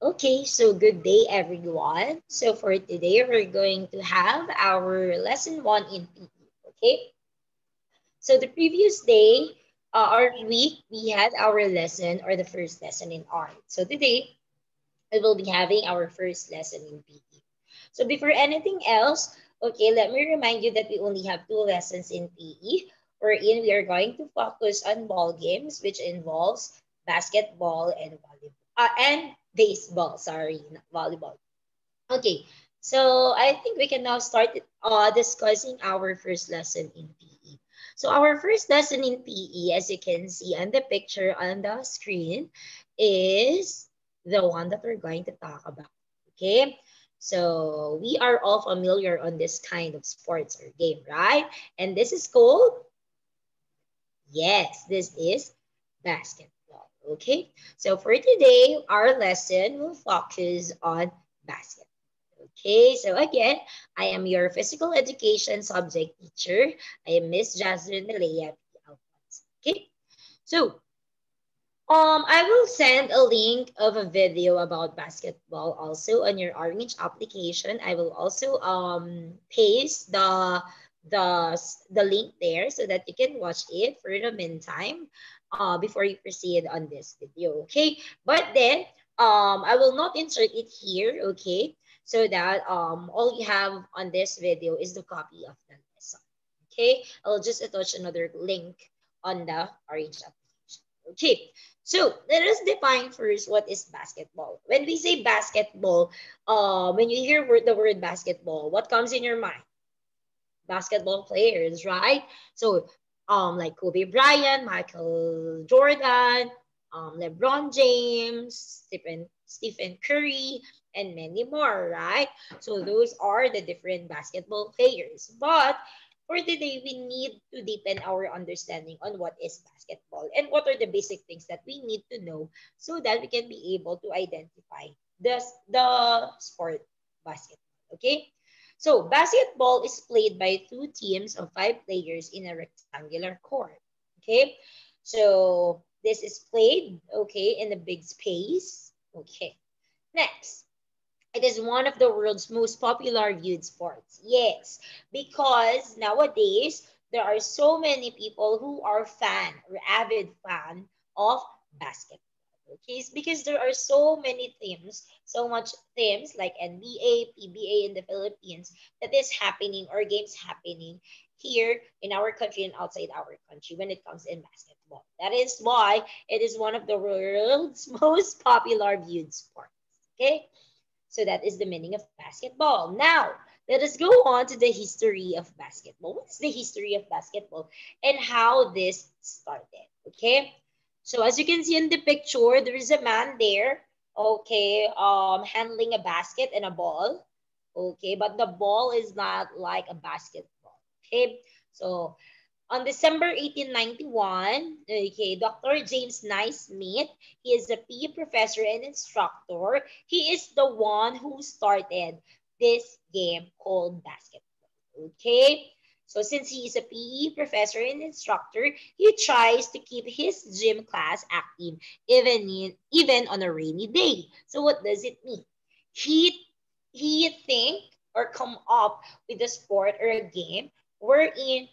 Okay, so good day everyone. So for today, we're going to have our lesson one in PE. Okay, so the previous day or week, we had our lesson or the first lesson in art. So today, we will be having our first lesson in PE. So before anything else, okay, let me remind you that we only have two lessons in PE, wherein we are going to focus on ball games, which involves basketball and volleyball, and baseball. Sorry, not volleyball. Okay, so I think we can now start discussing our first lesson in PE. So our first lesson in PE, as you can see on the picture on the screen, is the one that we're going to talk about. Okay, so we are all familiar on this kind of sports or game, right? And this is called, yes, this is basketball. Okay, so for today, our lesson will focus on basketball. Okay, so again, I am your physical education subject teacher. I am Miss Jasmine Malaya P. Alphonse. Okay, so I will send a link of a video about basketball also on your Orange application. I will also paste the link there so that you can watch it for the meantime before you proceed on this video. Okay, but then I will not insert it here. Okay, so that all you have on this video is the copy of the lesson. Okay, I'll just attach another link on the Orange application. Okay, so let us define first what is basketball. When we say basketball, when you hear the word basketball, what comes in your mind? Basketball players, right? So, like Kobe Bryant, Michael Jordan, LeBron James, Stephen Curry, and many more, right? So those are the different basketball players. But for today, we need to deepen our understanding on what is basketball and what are the basic things that we need to know so that we can be able to identify the sport basketball. Okay? So basketball is played by two teams of five players in a rectangular court. Okay? So this is played, okay, in a big space. Okay. Next, it is one of the world's most popular viewed sports. Yes, because nowadays there are so many people who are fan or avid fan of basketball. Okay, it's because there are so many teams, so much teams like NBA, PBA in the Philippines that is happening or games happening here in our country and outside our country when it comes in basketball. That is why it is one of the world's most popular viewed sports. Okay? So that is the meaning of basketball. Now, let us go on to the history of basketball. What's the history of basketball and how this started? Okay. So as you can see in the picture, there is a man there, okay, handling a basket and a ball. Okay, but the ball is not like a basketball. Okay. So on December 1891, okay, Dr. James Naismith, he is a PE professor and instructor. He is the one who started this game called basketball. Okay? So since he is a PE professor and instructor, he tries to keep his gym class active even on a rainy day. So what does it mean? He he think or come up with a sport or a game wherein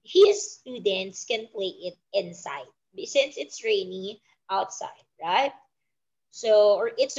his students can play it inside since it's rainy outside, right? So, or it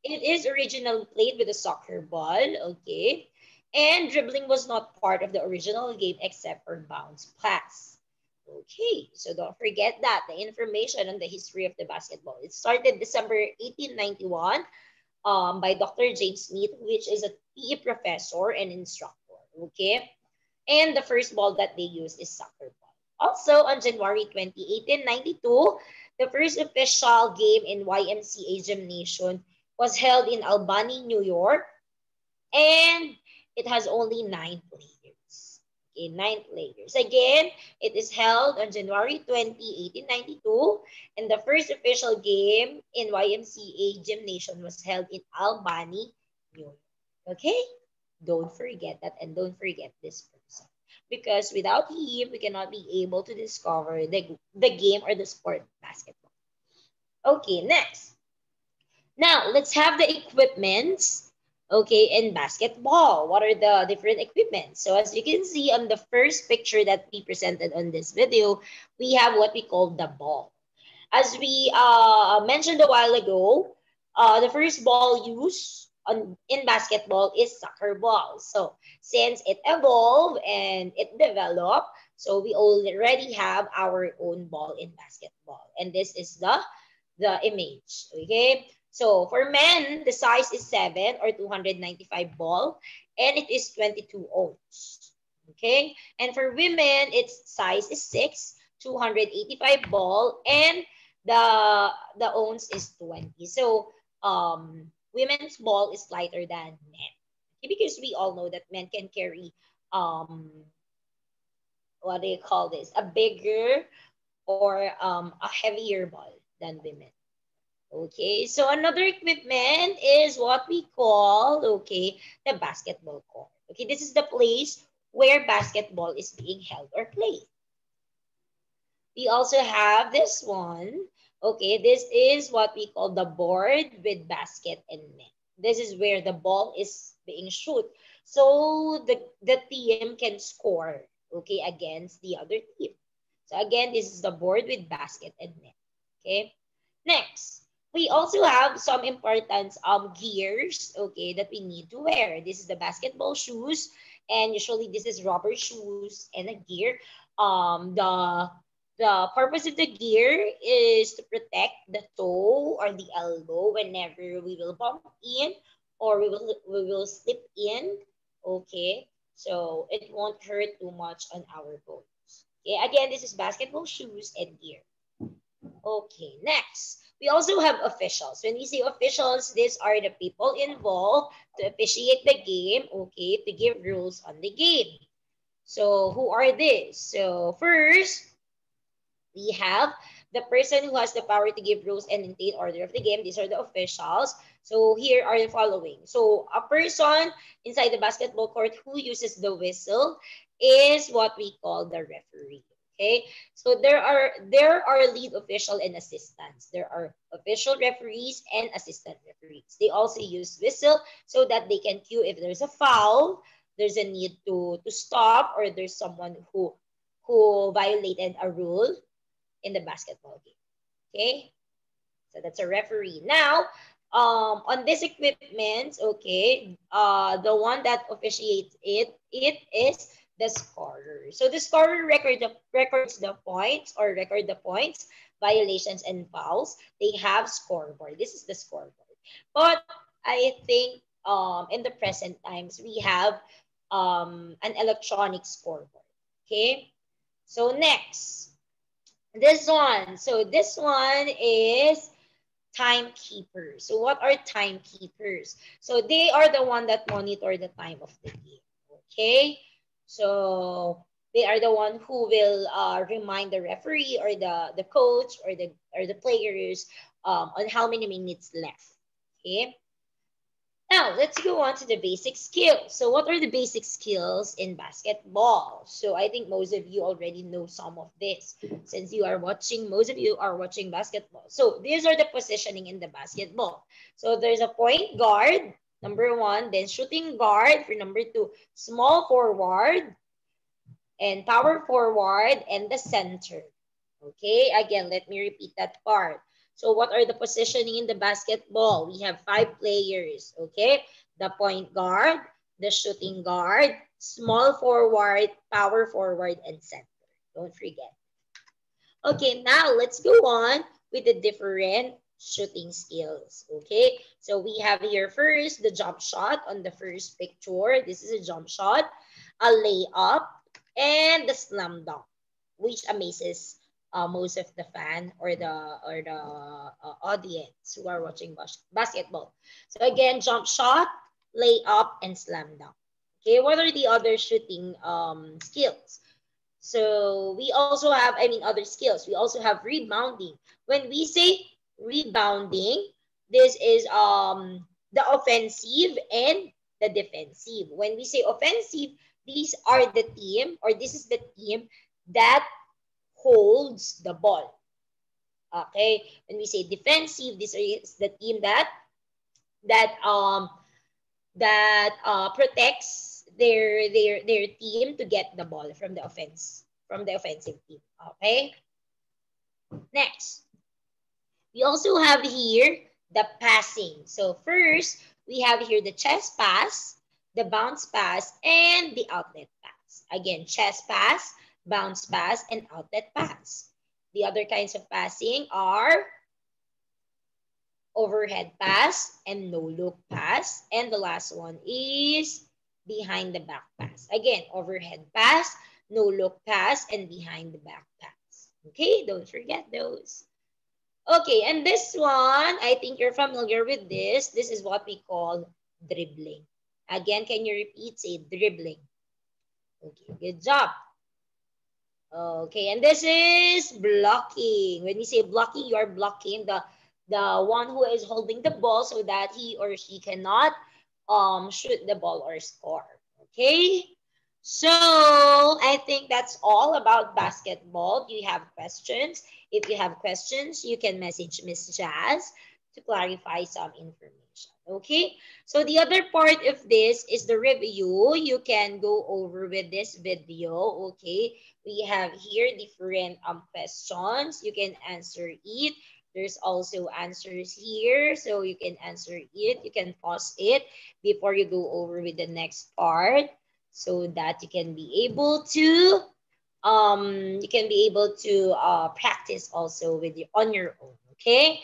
is originally played with a soccer ball, okay? And dribbling was not part of the original game except for bounce pass. Okay, so don't forget that the information on the history of the basketball. It started December 1891 by Dr. James Smith, which is a PE professor and instructor. Okay, and the first ball that they use is soccer ball. Also, on January 20, 1892, the first official game in YMCA Gymnasium was held in Albany, New York, and it has only 9 players. Okay, 9 players. Again, it is held on January 20, 1892, and the first official game in YMCA Gymnasium was held in Albany, New York. Okay? Don't forget that and don't forget this person. Because without him, we cannot be able to discover the game or the sport basketball. Okay, next. Now, let's have the equipments, okay, in basketball. What are the different equipments? So as you can see on the first picture that we presented on this video, we have what we call the ball. As we mentioned a while ago, the first ball used in basketball is soccer ball. So since it evolved and it developed, so we already have our own ball in basketball. And this is the image. Okay. So for men, the size is 7 or 295 ball, and it is 22 ounce. Okay. And for women, its size is 6, 285 ball, and the ounce is 20. So women's ball is lighter than men. Okay, because we all know that men can carry um what do you call this? A bigger or a heavier ball than women. Okay, so another equipment is what we call, okay, the basketball court. Okay, this is the place where basketball is being held or played. We also have this one. Okay, this is what we call the board with basket and net. This is where the ball is being shoot. So the team can score, okay, against the other team. So again, this is the board with basket and net. Okay. Next, we also have some important gears, okay, that we need to wear. This is the basketball shoes, and usually this is rubber shoes and a gear. The purpose of the gear is to protect the toe or the elbow whenever we will bump in or we will slip in. Okay, so it won't hurt too much on our bones. Okay, again, this is basketball shoes and gear. Okay, next. We also have officials. When we say officials, these are the people involved to officiate the game, okay, to give rules on the game. So who are these? So first, we have the person who has the power to give rules and maintain order of the game. These are the officials. So here are the following. So a person inside the basketball court who uses the whistle is what we call the referee. Okay, so there are lead official and assistants. There are official referees and assistant referees. They also use whistle so that they can cue if there's a foul, there's a need to stop, or there's someone who violated a rule in the basketball game. Okay, so that's a referee. Now, on this equipment, okay, the one that officiates it is the scorer. So the scorer records the points or record the points, violations, and fouls. They have scoreboard. This is the scoreboard. But I think in the present times we have an electronic scoreboard. Okay. So next, this one. So this one is timekeepers. So what are timekeepers? So they are the one that monitor the time of the game. Okay? So they are the one who will remind the referee or the coach or the players on how many minutes left. Okay? Now, let's go on to the basic skills. So what are the basic skills in basketball? So I think most of you already know some of this since most of you are watching basketball. So these are the positioning in the basketball. So there's a point guard, number 1, then shooting guard for number 2, small forward, and power forward, and the center. Okay, again, let me repeat that part. So what are the positioning in the basketball? We have 5 players, okay? The point guard, the shooting guard, small forward, power forward, and center. Don't forget. Okay, now let's go on with the different shooting skills, okay? So we have here first the jump shot on the first picture. This is a jump shot, a layup, and the slam dunk, which amazes most of the fan or the audience who are watching basketball. So again, jump shot, layup, and slam dunk. Okay, what are the other shooting skills? So we also have, other skills. We also have rebounding. When we say rebounding, this is the offensive and the defensive. When we say offensive, these are the team, or this is the team that holds the ball. Okay? When we say defensive, this is the team that that protects their team to get the ball from the offensive team. Okay. Next, we also have here the passing. So first, we have here the chest pass, the bounce pass, and the outlet pass. Again, chest pass, bounce pass, and outlet pass. The other kinds of passing are overhead pass and no look pass. And the last one is behind the back pass. Again, overhead pass, no look pass, and behind the back pass. Okay, don't forget those. Okay, and this one, I think you're familiar with this. This is what we call dribbling. Again, can you repeat? Say dribbling. Okay, good job. Okay, and this is blocking. When we say blocking, you are blocking the one who is holding the ball so that he or she cannot shoot the ball or score. Okay? So, I think that's all about basketball. Do you have questions? If you have questions, you can message Miss Jazz to clarify some information. Okay? So, the other part of this is the review. You can go over with this video. Okay? We have here different questions. You can answer it. There's also answers here. So, you can answer it. You can pause it before you go over with the next part so that you can be able to practice also with you on your own. Okay.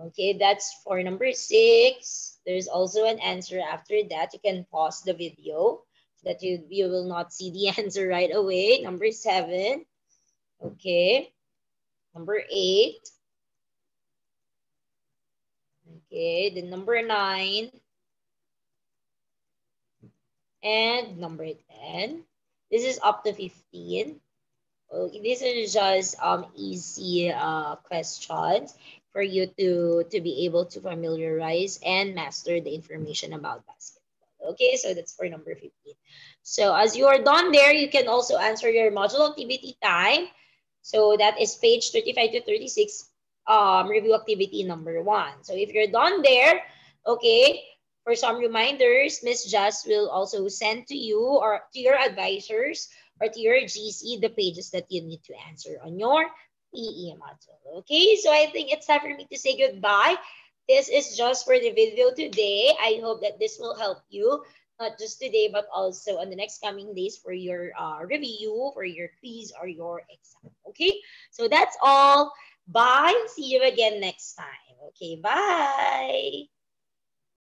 Okay, that's for number 6. There's also an answer after that. You can pause the video so that you will not see the answer right away. Number 7. Okay. Number 8. Okay, then number 9 and number 10. This is up to 15. Okay, these are just easy questions for you to be able to familiarize and master the information about basketball. Okay, so that's for number 15. So as you are done there, you can also answer your module activity time. So that is page 35 to 36, review activity number 1. So if you're done there, okay, for some reminders, Miss Just will also send to you or to your advisors or to your GC the pages that you need to answer on your PE module. Okay, so I think it's time for me to say goodbye. This is just for the video today. I hope that this will help you, not just today, but also on the next coming days for your review, for your quiz, or your exam. Okay, so that's all. Bye. See you again next time. Okay, bye.